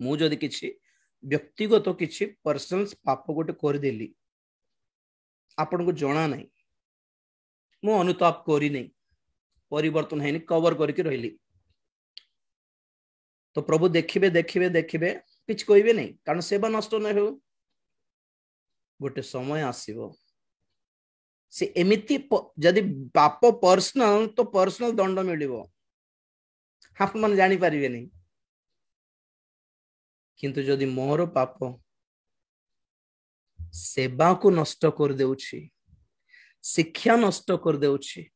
मु जदि किछि व्यक्तिगत किछि पर्सनल पाप गोटे करदेली आपण को जना नहीं मु अनुताप करी नहीं परिवर्तन है कवर करके रही तो प्रभु देखिबे देखिबे देखिबे किछ कहबे नहीं कारण सेवा नष्ट न हो गोटे समय आसीबो से एमिति जदि पाप पर्सनल तो पर्सनल दंड मिलिबो आप मन जानी पारिबे नहीं किंतु जदि मोर पाप सेवा को नष्ट कर देउछि शिक्षा नष्ट कर देउछि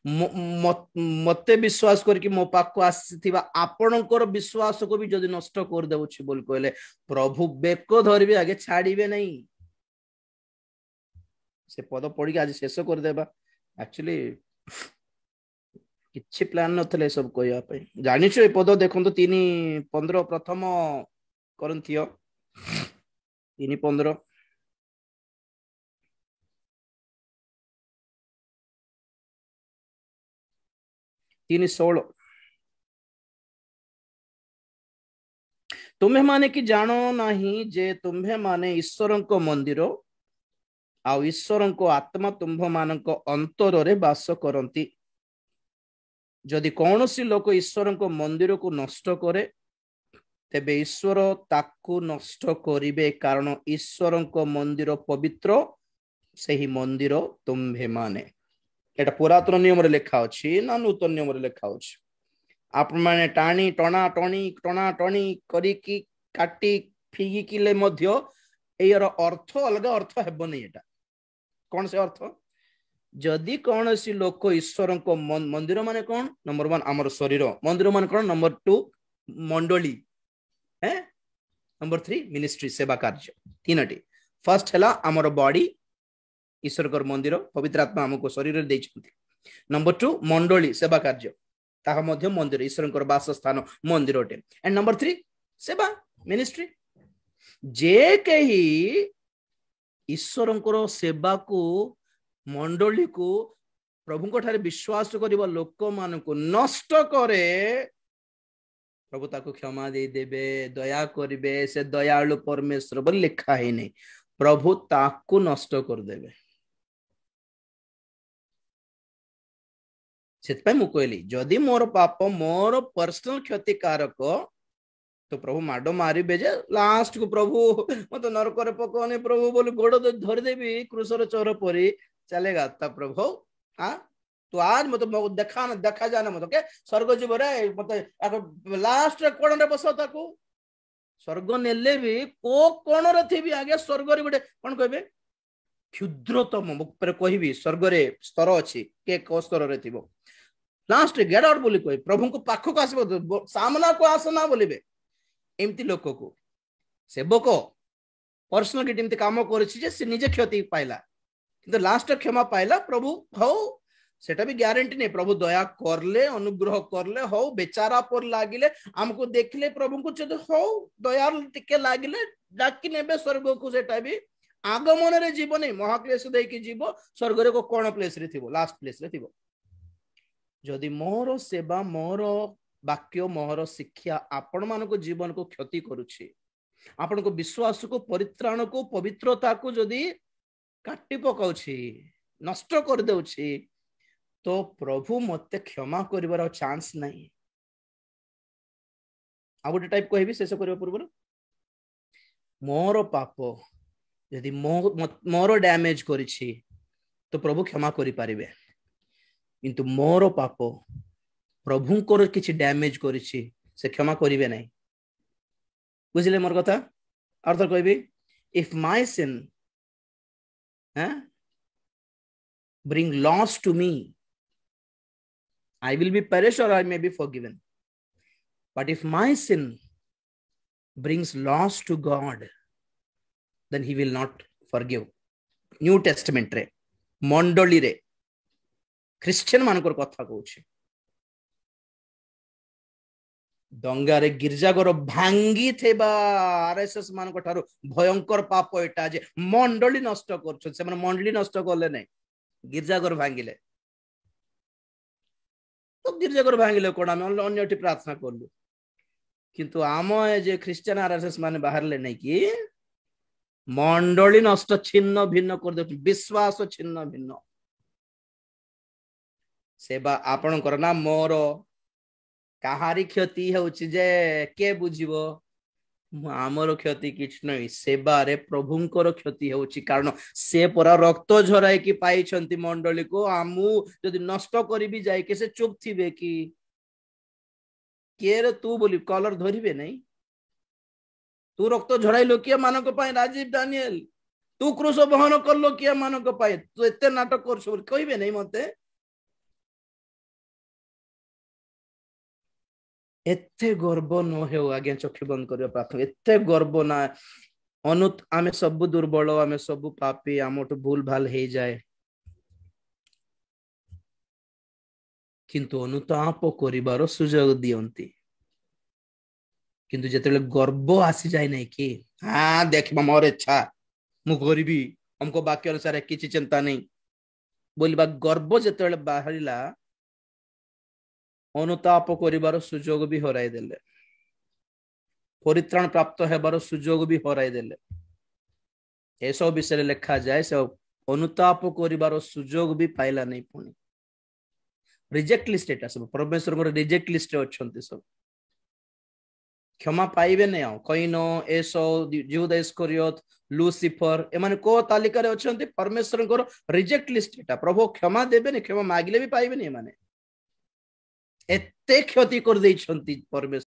मते विश्वास करके मो पाक आसीथिबा आपणकर विश्वास को भी जदि नष्ट कर देउछि बोल कहले प्रभु बेको धरबे आगे छाड़ीबे नहीं से पद पढ़ी आज शेष कर देबा एक्चुअली किछि प्लान नथले सब कहया पे जानिछ ए पद देखंतो 3:15 प्रथम करंथियो 3:15 3:16 तुम्हें माने कि जानो नहीं जे तुम्हें माने ईश्वर को मंदिर आ ईश्वर को आत्मा तुम्भ मानक अंतर रे वास करंती जदि कौन सी लोक ईश्वर को मंदिर को नष्ट करे तेबे ईश्वर ताकू नष्ट करिवे कारण ईश्वर को मंदिर पवित्र सही मंदिर तुम्भे माने एटा पुरातन नियम रे लिखा अछि ना नूतन नियम रे लिखा अछि आप माने टाणी टणा टणी करी की काटी फिगी किले मध्य एयर अर्थ अलग अर्थ हेबो नहीं एटा कौन से अर्थ जदि कौन सी लोक ईश्वर को मंदिर माने कौन नंबर 1 आमर शरीर मंदिर माने कौन नंबर 2 मंडली है नंबर 3 मिनिस्ट्री सेवा कार्य तीनटी फर्स्ट हैला आमर बॉडी ईश्वर को मंदिर पवित्र आत्मा हमको शरीर दे नंबर 2 मंडली सेवा कार्य ताहा मध्य मंदिर ईश्वर को वास स्थान मंदिर अटे एंड नंबर 3 सेवा मिनिस्ट्री जे कही ईश्वर को सेवा को मंडली को प्रभु को ठारे विश्वास करिबा लोक मान को नष्ट करे प्रभु ताको क्षमा दे देबे दया करिवे से दयालु परमेश्वर बोल लिखा है नहीं प्रभु ताको नष्ट कर देबे सेत मु कहली जदि मोर पाप मोर पर्सनल क्षतिकारक तो प्रभु माडो मारिबे जे लास्ट को प्रभु मत नरक रे पकोने प्रभु बोल गोड़ धर देबी क्रूसर चोर परी चलेगा तब प्रभु हाँ तो आज मत देखा जाना मत के स्वर्ग जीव रे मत लास्ट रे कोण रे बसो ताको स्वर्ग नेले भी को कोण रे थी भी आगे स्वर्ग रे गोटे कोन कहबे क्षुद्रतम ऊपर कहबी स्वर्ग रे स्तर अछि के को स्तर रे थिबो लास्ट रे गेट आउट बोली कहि प्रभु को पाखो को आसीबो सामना को आसना बोलिबे एमती लोक को सेवक पर्सनल किमती काम करछि जे से निजे क्षति पाइला किंतु लास्ट क्षमा पाइला प्रभु हो सेटा भी ग्यारंटी नहीं प्रभु दया करले अनुग्रह करले हो बेचारा पर लागिले हमको देखले प्रभु को जद हो दया टिके लागिले डाकी नेबे स्वर्ग को सेटा भी आगमन रे जीव नहीं महाक्लेश दे की जीव स्वर्ग रे को कोन प्लेस रे थिबो लास्ट प्लेस रे थिबो जदि मोर सेवा मोर वाक्य मोर शिक्षा आपण मान को जीवन को क्षति करुछि आपण को विश्वास को परित्राण को पवित्रता को जदि काटी पकाउछि नष्ट कर देउछि तो प्रभु मते क्षमा करिवार चांस नहीं आ गोटे टाइप कहबी शेष करिवा पूर्व मोर पाप यदि मोर डैमेज करिछि तो प्रभु क्षमा करि पारिबे किंतु मोर पाप प्रभु को किछि डैमेज करिछि से क्षमा करिवे नहीं बुझिले मोर कथा अर्थ कहबी if my sin bring loss to me I will be perish or I may be forgiven but if my sin brings loss to God then he will not forgive New Testament रे मंडली रे Christian मानकर कथा कहूछि दंगारे गिरजाघर भांगी थेबा RSS मान ठारू भयंकर पाप एटा जे मंडली नष्ट करछ से माने मंडली नष्ट करले नै गिरजाघर भांगिले तो गिरजाघर भांगिले कोन हम अन्यटी प्रार्थना करलु किंतु आम जे ख्रिस्टियन आरएसएस माने बाहरले नहीं कि मंडली नष्ट छिन्न भिन्न कर दे विश्वास छिन्न भिन्न सेवा आपणकर ना मोर काहारी क्षति होची जे के बुझिबो आमर क्षति किछ नहीं सेवारे प्रभुंकर क्षति होची कारण से परा रक्त झराई कि पाइछंती मंडली को आमु यदि नष्ट करी भी जाय के से चुप थिबे कि केर तू बोली कलर धरिबे नहीं तू रक्त झड़ाइल किए मानक पाए राजीव दानिएल तू क्रूस बहन करलो किए मानक पाए तू एते नाटक कर कहबे नहीं मते एते गर्व न हो आज्ञा चक्षु बंद कर प्रार्थना एते गर्व ना अनुत आमे सब दुर्बल आमे सब पापी आमठू भूल भाल हो जाए किंतु अनुताप करिवार सुजोग दियंती किंतु जेतेले गर्व आसी जाए नहीं कि हाँ देखबा मोर इच्छा मु करिबी हमको वाक्य अनुसार किछि चिंता नहीं बोलिबा गर्व जेतेले बाहरिला अनुताप करिवार सुजोग भी हराई देले परित्राण प्राप्त हेबार सुजोग भी हराई देले एसो विषय लिखा जाए सब अनुताप करिवार सुजोग भी पाइला नहीं पुणी रिजेक्ट लिस्ट एटा सब परमेश्वर रिजेक्ट लिस्ट अछंती सब क्षमा पाइबे नहीं आउ कईनो एसो यहूदा इस्करियोत लूसीफर एमाने को तालिका रे अछंती परमेश्वर रिजेक्ट लिस्ट एटा प्रभु क्षमा देबे नहीं क्षमा मागिले भी पाइबे नहीं माने एते क्षति कर देइछंती परमेश्वर